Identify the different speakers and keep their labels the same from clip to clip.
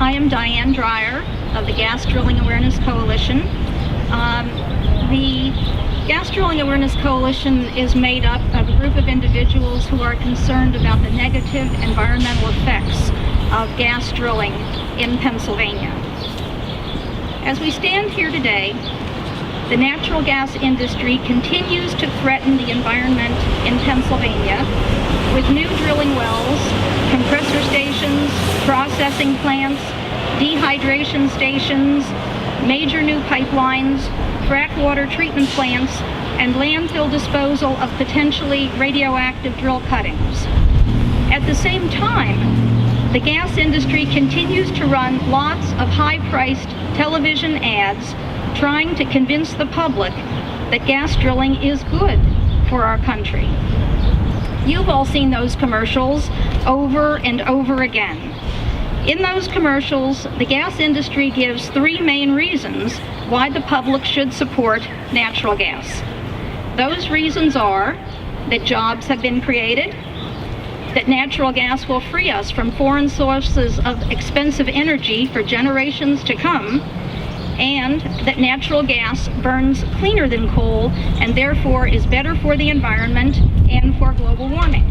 Speaker 1: I am Diane Dreier of the Gas Drilling Awareness Coalition. The Gas Drilling Awareness Coalition is made up of a group of individuals who are concerned about the negative environmental effects of gas drilling in Pennsylvania. As we stand here today, the natural gas industry continues to threaten the environment in Pennsylvania with new drilling wells, compressor stations, processing plants, dehydration stations, major new pipelines, frac water treatment plants, and landfill disposal of potentially radioactive drill cuttings. At the same time, the gas industry continues to run lots of high-priced television ads trying to convince the public that gas drilling is good for our country. You've all seen those commercials over and over again. In those commercials, the gas industry gives three main reasons why the public should support natural gas. Those reasons are that jobs have been created, that natural gas will free us from foreign sources of expensive energy for generations to come, and that natural gas burns cleaner than coal and therefore is better for the environment and for global warming.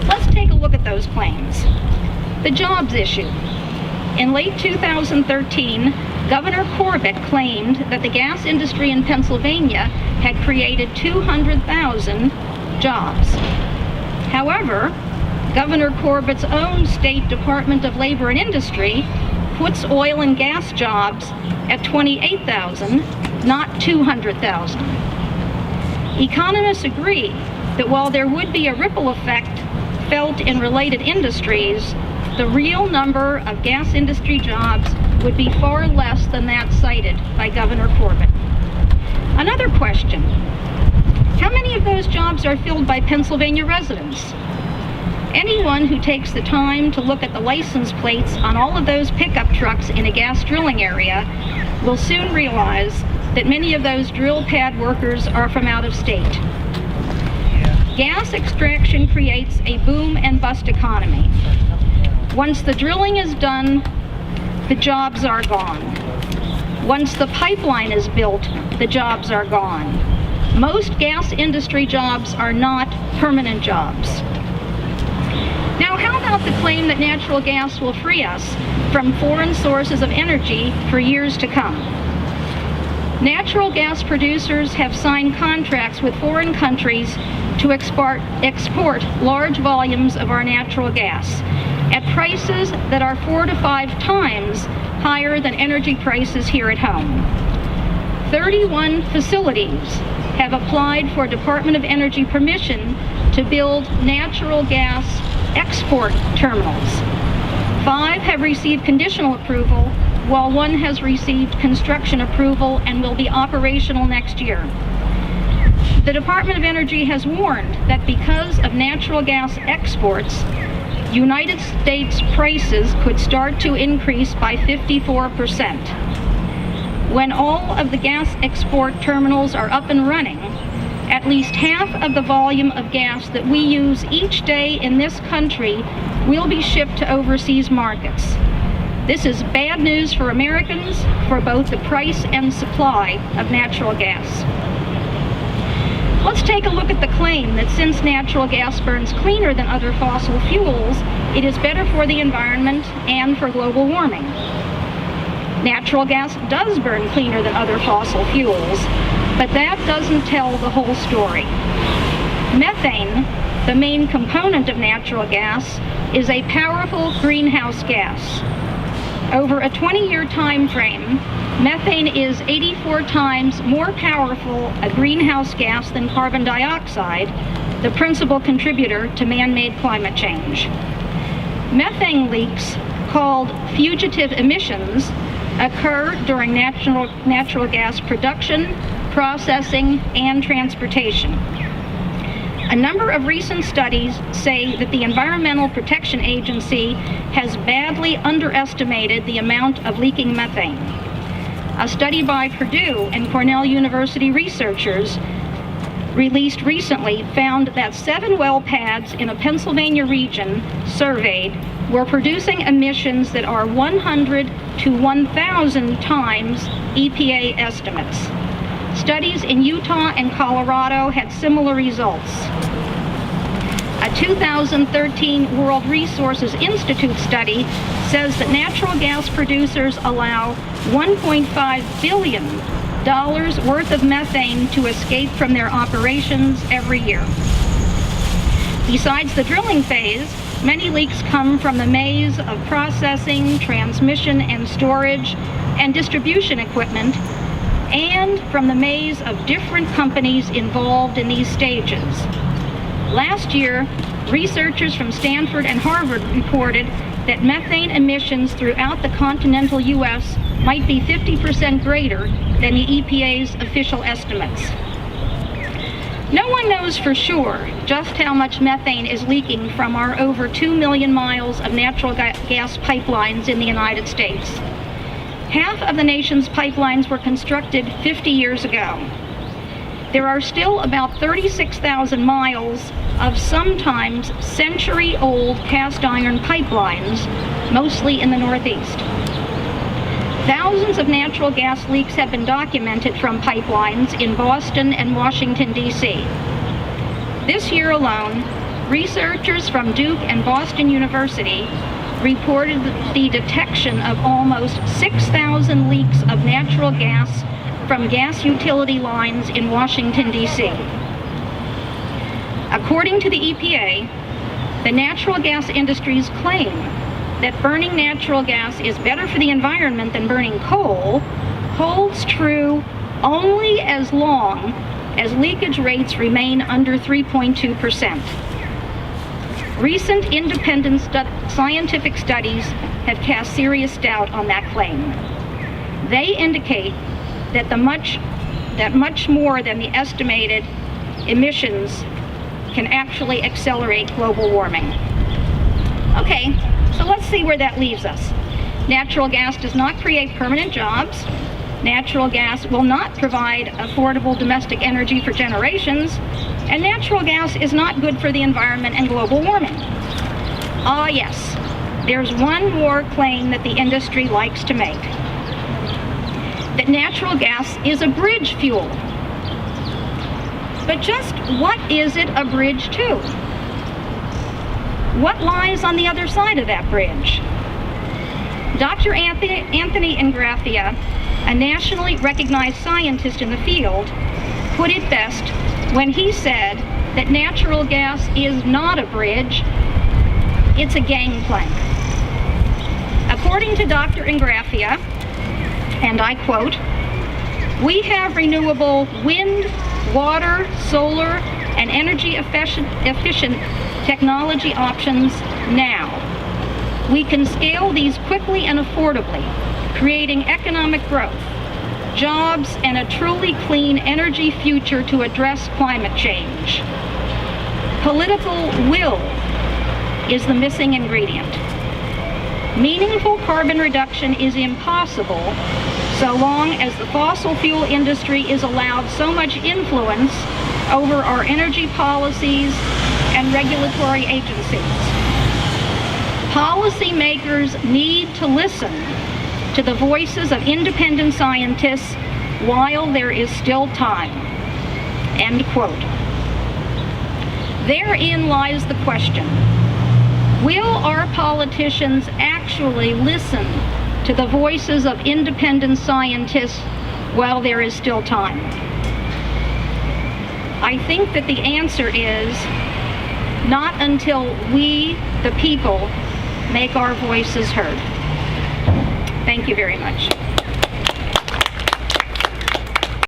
Speaker 1: Let's take a look at those claims. The jobs issue. In late 2013, Governor Corbett claimed that the gas industry in Pennsylvania had created 200,000 jobs. However, Governor Corbett's own State Department of Labor and Industry puts oil and gas jobs at 28,000, not 200,000. Economists agree that while there would be a ripple effect felt in related industries, the real number of gas industry jobs would be far less than that cited by Governor Corbett. Another question: how many of those jobs are filled by Pennsylvania residents? Anyone who takes the time to look at the license plates on all of those pickup trucks in a gas drilling area will soon realize that many of those drill pad workers are from out of state. Gas extraction creates a boom and bust economy. Once the drilling is done, the jobs are gone. Once the pipeline is built, the jobs are gone. Most gas industry jobs are not permanent jobs. Now, how about the claim that natural gas will free us from foreign sources of energy for years to come? Natural gas producers have signed contracts with foreign countries to export large volumes of our natural gas at prices that are 4 to 5 times higher than energy prices here at home. 31 facilities have applied for Department of Energy permission to build natural gas export terminals. 5 have received conditional approval, while 1 has received construction approval and will be operational next year. The Department of Energy has warned that because of natural gas exports, United States prices could start to increase by 54%. When all of the gas export terminals are up and running, at least half of the volume of gas that we use each day in this country will be shipped to overseas markets. This is bad news for Americans for both the price and supply of natural gas. Let's take a look at the claim that since natural gas burns cleaner than other fossil fuels, it is better for the environment and for global warming. Natural gas does burn cleaner than other fossil fuels, but that doesn't tell the whole story. Methane, the main component of natural gas, is a powerful greenhouse gas. Over a 20-year time frame, methane is 84 times more powerful a greenhouse gas than carbon dioxide, the principal contributor to man-made climate change. Methane leaks, called fugitive emissions, occur during natural gas production, processing, and transportation. A number of recent studies say that the Environmental Protection Agency has badly underestimated the amount of leaking methane. A study by Purdue and Cornell University researchers released recently found that 7 well pads in a Pennsylvania region surveyed we're producing emissions that are 100 to 1,000 times EPA estimates. Studies in Utah and Colorado had similar results. A 2013 World Resources Institute study says that natural gas producers allow $1.5 billion worth of methane to escape from their operations every year. Besides the drilling phase, many leaks come from the maze of processing, transmission and storage, and distribution equipment, and from the maze of different companies involved in these stages. Last year, researchers from Stanford and Harvard reported that methane emissions throughout the continental U.S. might be 50% greater than the EPA's official estimates. No one knows for sure just how much methane is leaking from our over 2 million miles of natural gas pipelines in the United States. Half of the nation's pipelines were constructed 50 years ago. There are still about 36,000 miles of sometimes century-old cast iron pipelines, mostly in the Northeast. Thousands of natural gas leaks have been documented from pipelines in Boston and Washington, D.C. This year alone, researchers from Duke and Boston University reported the detection of almost 6,000 leaks of natural gas from gas utility lines in Washington, D.C. According to the EPA, the natural gas industry's claim that burning natural gas is better for the environment than burning coal holds true only as long as leakage rates remain under 3.2%. Recent independent scientific studies have cast serious doubt on that claim. They indicate that much more than the estimated emissions can actually accelerate global warming. Okay, so let's see where that leaves us. Natural gas does not create permanent jobs. Natural gas will not provide affordable domestic energy for generations. And natural gas is not good for the environment and global warming. Ah, yes, there's one more claim that the industry likes to make. That natural gas is a bridge fuel. But just what is it a bridge to? What lies on the other side of that bridge? Dr. Anthony Ingraffia, a nationally recognized scientist in the field, put it best when he said that natural gas is not a bridge, it's a gangplank. According to Dr. Ingraffia, and I quote, "We have renewable wind, water, solar, and energy efficient technology options now. We can scale these quickly and affordably, creating economic growth, jobs, and a truly clean energy future to address climate change. Political will is the missing ingredient. Meaningful carbon reduction is impossible so long as the fossil fuel industry is allowed so much influence over our energy policies and regulatory agencies. Policymakers need to listen to the voices of independent scientists while there is still time." End quote. Therein lies the question. Will our politicians actually listen to the voices of independent scientists while there is still time? I think that the answer is not until we, the people, make our voices heard. Thank you very much.